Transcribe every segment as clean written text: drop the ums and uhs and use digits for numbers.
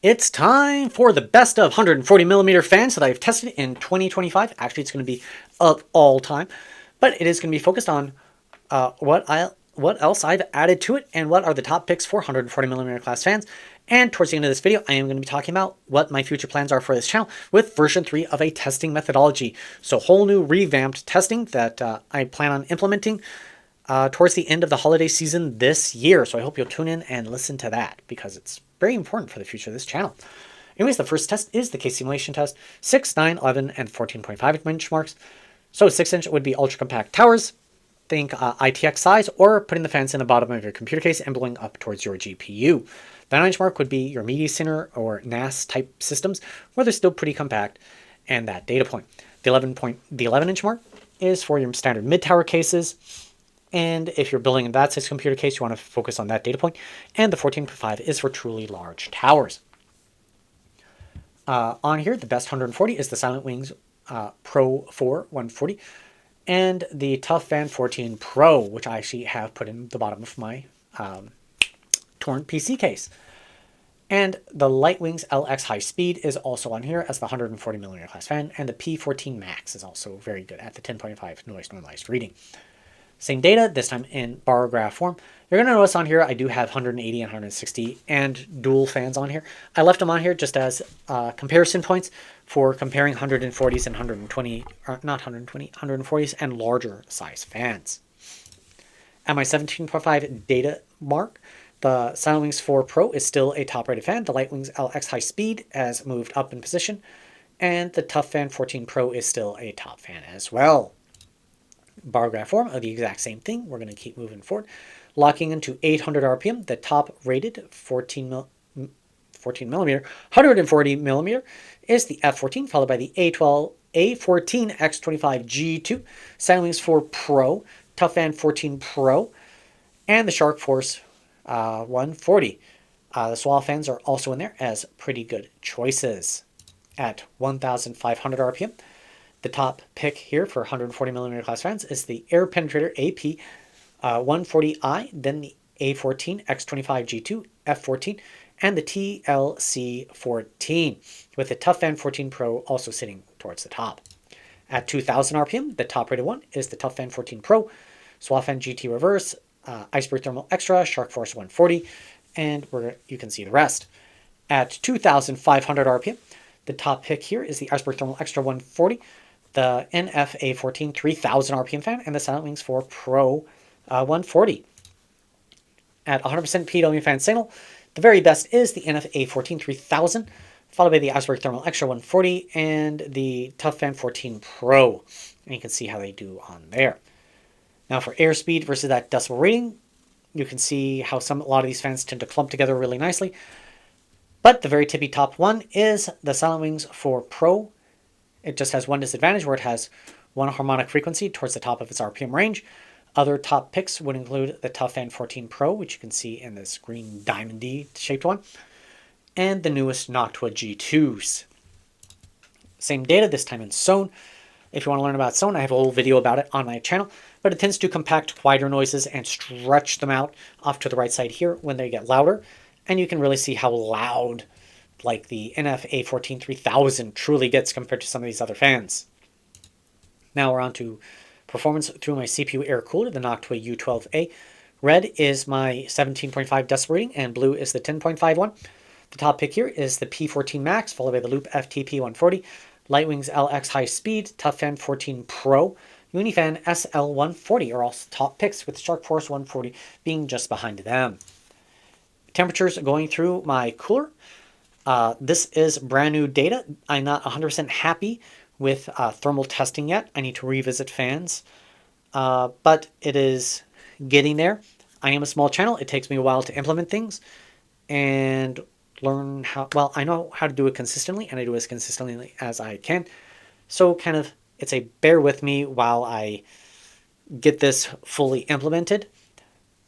It's time for the best of 140 millimeter fans that I've tested in 2025. Actually, it's going to be of all time, but it is going to be focused on what else I've added to it and what are the top picks for 140 millimeter class fans. And towards the end of this video, I am going to be talking about what my future plans are for this channel with version 3 of a testing methodology. So whole new revamped testing that I plan on implementing towards the end of the holiday season this year. So I hope you'll tune in and listen to that because it's very important for the future of this channel. Anyways, the first test is the case simulation test, 6, 9, 11, and 14.5 inch marks. So 6 inch would be ultra compact towers. Think ITX size, or putting the fans in the bottom of your computer case and blowing up towards your GPU. The 9 inch mark would be your media center or NAS type systems where they're still pretty compact and that data point. The 11 inch mark is for your standard mid tower cases. And if you're building in that size computer case, you want to focus on that data point. And the 14.5 is for truly large towers. On here, the best 140 is the Silent Wings Pro 4 140 and the Tough Fan 14 Pro, which I actually have put in the bottom of my torn PC case. And the Lightwings LX High Speed is also on here as the 140 millimeter class fan, and the P14 Max is also very good at the 10.5 noise normalized reading. Same data, this time in bar graph form. You're going to notice on here I do have 180 and 160 and dual fans on here. I left them on here just as comparison points for comparing 140s and 120, or not 120, 140s and larger size fans. At my 17.5 data mark, the Silent Wings 4 Pro is still a top rated fan. The Lightwings LX High Speed has moved up in position, and the Tough Fan 14 Pro is still a top fan as well. Bar graph form of the exact same thing. We're going to keep moving forward. Locking into 800 RPM, the top rated 14 millimeter, 140 millimeter is the F14, followed by the A14 X25 G2, Silent Wings 4 Pro, Tough Fan 14 Pro, and the Shark Force 140. The Swallow fans are also in there as pretty good choices. At 1,500 RPM, the top pick here for 140 millimeter class fans is the Air Penetrator AP 140i, then the A14 X25 G2 F14, and the TLC 14, with the Tough Fan 14 Pro also sitting towards the top. At 2,000 RPM, the top rated one is the Tough Fan 14 Pro, Swallow Fan GT Reverse, Iceberg Thermal Extra, Shark Force 140, and you can see the rest. At 2,500 RPM, the top pick here is the Iceberg Thermal Extra 140, the NFA14 3000 RPM fan, and the Silent Wings 4 Pro 140. At 100% PWM fan signal, the very best is the NFA14 3000, followed by the Iceberg Thermal Extra 140 and the Tough Fan 14 Pro. And you can see how they do on there. Now for airspeed versus that decibel rating, you can see how a lot of these fans tend to clump together really nicely. But the very tippy top one is the Silent Wings 4 Pro. It just has one disadvantage where it has one harmonic frequency towards the top of its RPM range. Other top picks would include the Tough Fan 14 Pro, which you can see in this green diamond-y shaped one, and the newest Noctua G2s. Same data, this time in Sone. If you want to learn about Sone, I have a whole video about it on my channel, but it tends to compact quieter noises and stretch them out off to the right side here when they get louder, and you can really see how loud like the NFA14 3000 truly gets compared to some of these other fans. Now we're on to performance through my CPU air cooler, the Noctua U12A. Red is my 17.5 decibel rating, and blue is the 10.5 one. The top pick here is the P14 Max, followed by the Loop FTP 140, Lightwings LX High Speed, Tough Fan 14 Pro, Unifan SL140 are all top picks, with Shark Force 140 being just behind them. Temperatures going through my cooler. This is brand new data. I'm not 100% happy with thermal testing yet. I need to revisit fans, but it is getting there. I am a small channel. It takes me a while to implement things and learn how, well, I know how to do it consistently, and I do it as consistently as I can. So kind of, it's a bear with me while I get this fully implemented.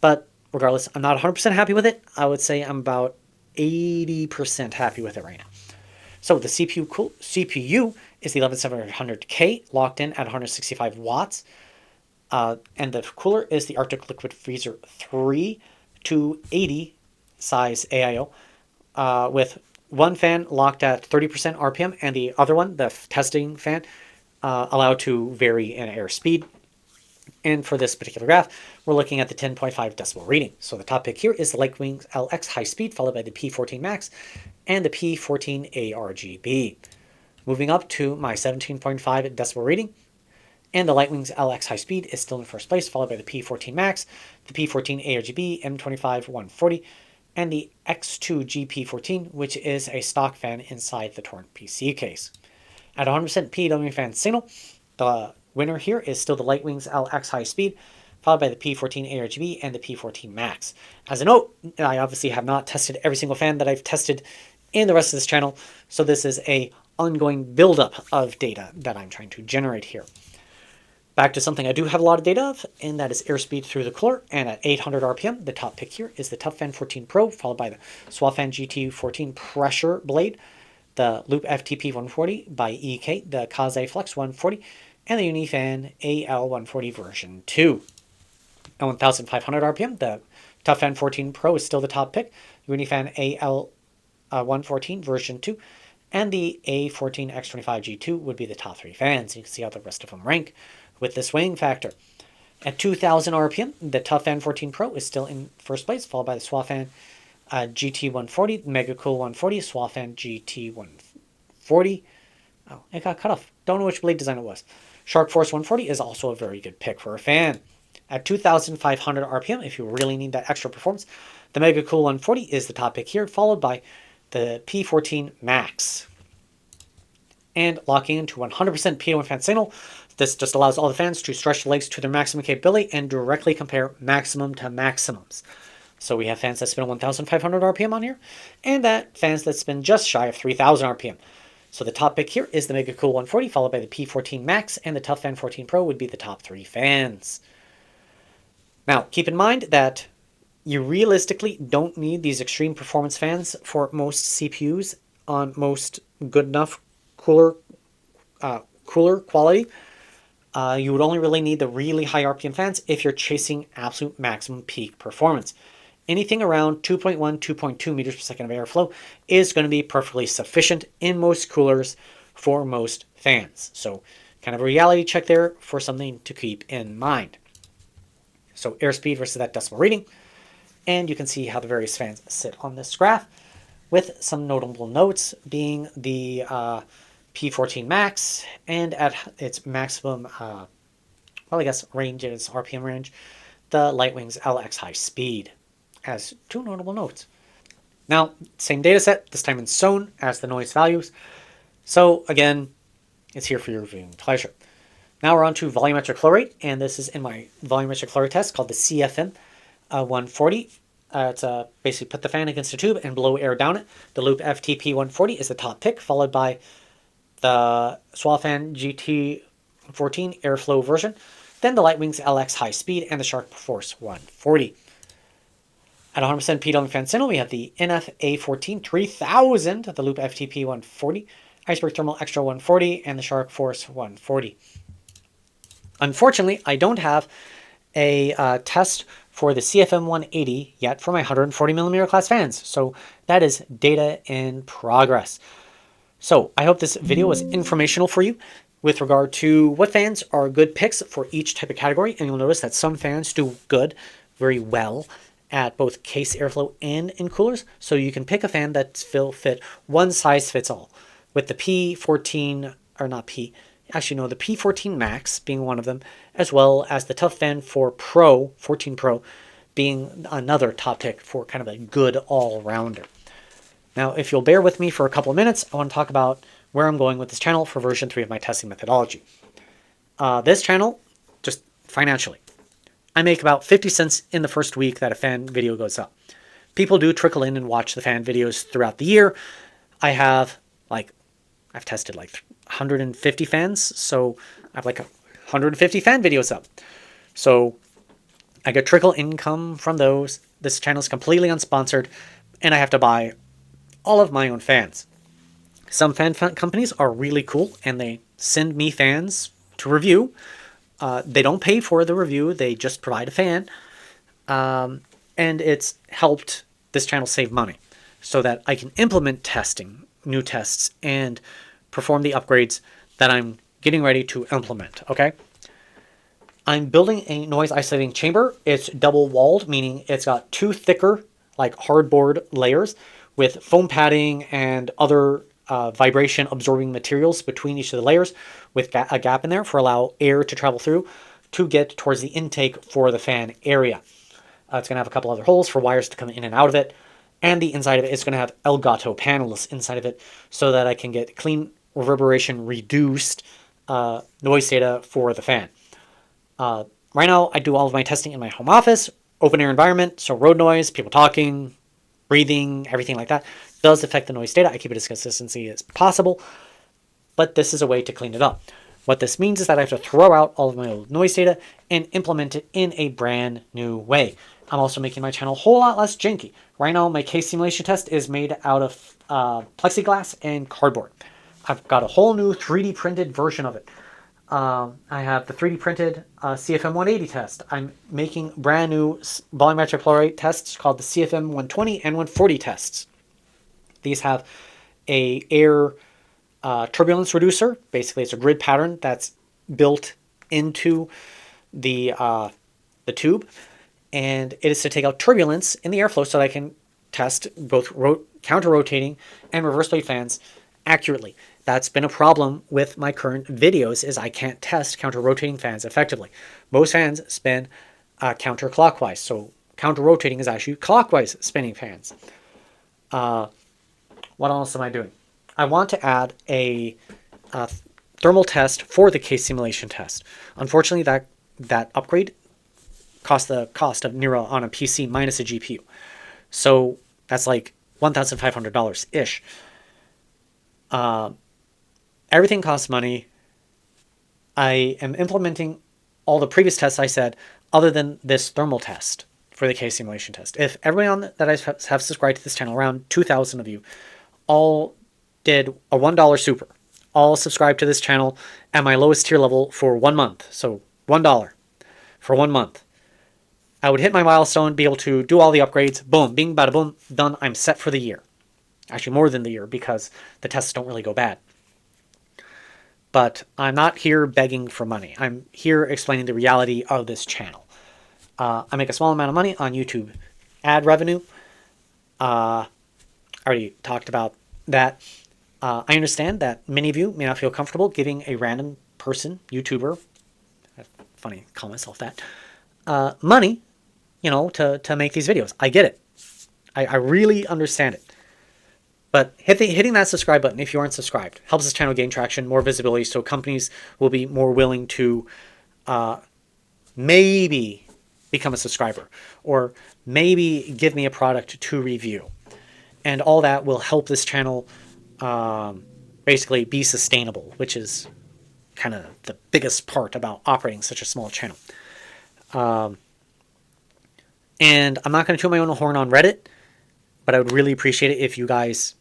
But regardless, I'm not 100% happy with it. I would say I'm about 80% happy with it right now. So the CPU is the 11700K locked in at 165 watts. And the cooler is the Arctic Liquid Freezer 3 to 80 size AIO with one fan locked at 30% RPM, and the other one, the testing fan, allowed to vary in airspeed. And for this particular graph, we're looking at the 10.5 decibel reading. So the top pick here is the Lightwings LX high speed, followed by the P14 Max and the P14 ARGB. Moving up to my 17.5 decibel reading, and the Lightwings LX high speed is still in first place, followed by the P14 Max, the P14 ARGB, M25 140, and the X2 GP14, which is a stock fan inside the Torrent PC case. At 100% PWM fan signal, the winner here is still the Lightwings LX high speed, followed by the P14 ARGB and the P14 Max. As a note, I obviously have not tested every single fan that I've tested in the rest of this channel, so this is a ongoing buildup of data that I'm trying to generate here. Back to something I do have a lot of data of, and that is airspeed through the cooler. And at 800 RPM, the top pick here is the ToughFan 14 Pro, followed by the SwapFan GT14 Pressure Blade, the Loop FTP 140 by EK, the Kaze Flex 140, and the Unifan AL140 version 2. At 1500 RPM, the ToughFan 14 Pro is still the top pick, Unifan AL114 version 2, and the A14 X25 G2 would be the top 3 fans. You can see how the rest of them rank with the swing factor. At 2000 RPM, the ToughFan 14 Pro is still in first place, followed by the SwapFan GT140, Mega Cool 140, SwapFan GT140. Oh, it got cut off. Don't know which blade design it was. Shark Force 140 is also a very good pick for a fan. At 2500 RPM, if you really need that extra performance, the Mega Cool 140 is the top pick here, followed by the P14 Max. And locking into 100% PWM fan signal, this just allows all the fans to stretch the legs to their maximum capability and directly compare maximum to maximums. So we have fans that spin 1,500 RPM on here, and that fans that spin just shy of 3,000 RPM. So the top pick here is the Mega Cool 140, followed by the P14 Max, and the ToughFan 14 Pro would be the top 3 fans. Now, keep in mind that you realistically don't need these extreme performance fans for most CPUs on most good enough cooler quality. You would only really need the really high RPM fans if you're chasing absolute maximum peak performance. Anything around 2.1, 2.2 meters per second of airflow is going to be perfectly sufficient in most coolers for most fans. So kind of a reality check there for something to keep in mind. So airspeed versus that decimal reading. And you can see how the various fans sit on this graph, with some notable notes being the P14 Max, and at its maximum, range, its RPM range, the Lightwings LX High Speed, as 2 notable notes. Now, same data set, this time in SON as the noise values. So again, it's here for your viewing pleasure. Now we're on to volumetric flow rate, and this is in my volumetric flow rate test called the CFM 140. It's basically put the fan against a tube and blow air down it. The Loop FTP 140 is the top pick, followed by the SwapFan GT14 airflow version, then the Lightwings LX high speed, and the Shark Force 140. At 100% PWM fan signal, we have the NF A14 3000, the Loop FTP 140, Iceberg Thermal Extra 140, and the Shark Force 140. Unfortunately, I don't have a test for the CFM 180 yet for my 140mm class fans, so that is data in progress. So I hope this video was informational for you with regard to what fans are good picks for each type of category, and you'll notice that some fans do very well at both case airflow and in coolers, so you can pick a fan that will fit one size fits all, with the P14, or not P, actually no, the P14 Max being one of them, as well as the ToughFan 14 Pro being another top pick for kind of a good all-rounder. Now, if you'll bear with me for a couple of minutes, I want to talk about where I'm going with this channel for version 3 of my testing methodology. This channel, just financially, I make about 50 cents in the first week that a fan video goes up. People do trickle in and watch the fan videos throughout the year. I've tested like 150 fans, so I have like 150 fan videos up. So I get trickle income from those. This channel is completely unsponsored, and I have to buy all of my own fans. Some fan companies are really cool, and they send me fans to review. They don't pay for the review, they just provide a fan. And it's helped this channel save money. so that I can implement testing, new tests, and perform the upgrades that I'm getting ready to implement, okay? I'm building a noise isolating chamber. It's double walled, meaning it's got two thicker, like hardboard layers with foam padding and other vibration absorbing materials between each of the layers with a gap in there for allow air to travel through to get towards the intake for the fan area. It's going to have a couple other holes for wires to come in and out of it. And the inside of it is going to have Elgato panels inside of it so that I can get clean reverberation reduced noise data for the fan. Right now, I do all of my testing in my home office, open air environment, so road noise, people talking, breathing, everything like that does affect the noise data. I keep it as consistently as possible, but this is a way to clean it up. What this means is that I have to throw out all of my old noise data and implement it in a brand new way. I'm also making my channel a whole lot less janky. Right now, my case simulation test is made out of plexiglass and cardboard. I've got a whole new 3D printed version of it. I have the 3D printed CFM 180 test. I'm making brand new volumetric flow rate tests called the CFM 120 and 140 tests. These have a air turbulence reducer. Basically, it's a grid pattern that's built into the tube, and it is to take out turbulence in the airflow so that I can test both counter-rotating and reverse blade fans accurately. That's been a problem with my current videos is I can't test counter-rotating fans effectively. Most fans spin counterclockwise, so counter-rotating is actually clockwise spinning fans. What else am I doing? I want to add a thermal test for the case simulation test. Unfortunately, that upgrade costs the cost of Nero on a PC minus a GPU. So that's like $1,500-ish. Everything costs money. I am implementing all the previous tests I said, other than this thermal test for the case simulation test. If everyone that I have subscribed to this channel, around 2,000 of you, all did a $1 super, all subscribed to this channel at my lowest tier level for 1 month, so $1 for 1 month, I would hit my milestone, be able to do all the upgrades, boom, bing, bada boom, done, I'm set for the year. Actually, more than the year, because the tests don't really go bad. But I'm not here begging for money. I'm here explaining the reality of this channel. I make a small amount of money on YouTube ad revenue. I already talked about that. I understand that many of you may not feel comfortable giving a random person, YouTuber, funny, call myself that, money, to make these videos. I get it. I really understand it. But hitting that subscribe button, if you aren't subscribed, helps this channel gain traction, more visibility, so companies will be more willing to maybe become a subscriber, or maybe give me a product to review. And all that will help this channel basically be sustainable, which is kind of the biggest part about operating such a small channel. And I'm not going to toot my own horn on Reddit, but I would really appreciate it if you guys,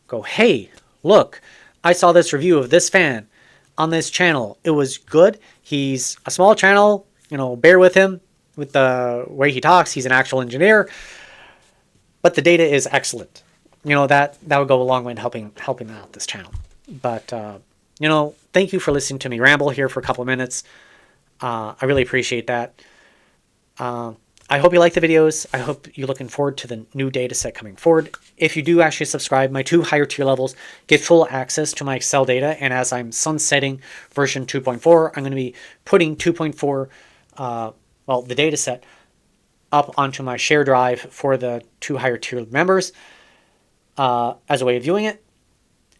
go, hey, look, I saw this review of this fan on this channel. It was good. He's a small channel, bear with him with the way he talks. He's an actual engineer, but the data is excellent. That would go a long way in helping out this channel. But, thank you for listening to me ramble here for a couple of minutes. I really appreciate that. I hope you like the videos. I hope you're looking forward to the new data set coming forward. If you do actually subscribe, my 2 higher tier levels get full access to my Excel data. And as I'm sunsetting version 2.4, I'm going to be putting 2.4, the data set up onto my share drive for the 2 higher tier members as a way of viewing it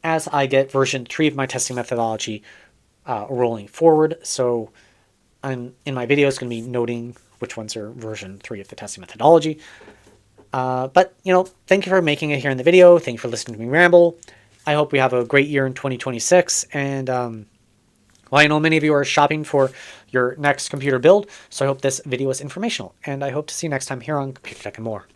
as I get version 3 of my testing methodology rolling forward. So I'm in my videos going to be noting which ones are version 3 of the testing methodology. But, thank you for making it here in the video. Thank you for listening to me ramble. I hope we have a great year in 2026. And, I know many of you are shopping for your next computer build, so I hope this video is informational. And I hope to see you next time here on Computer Tech and More.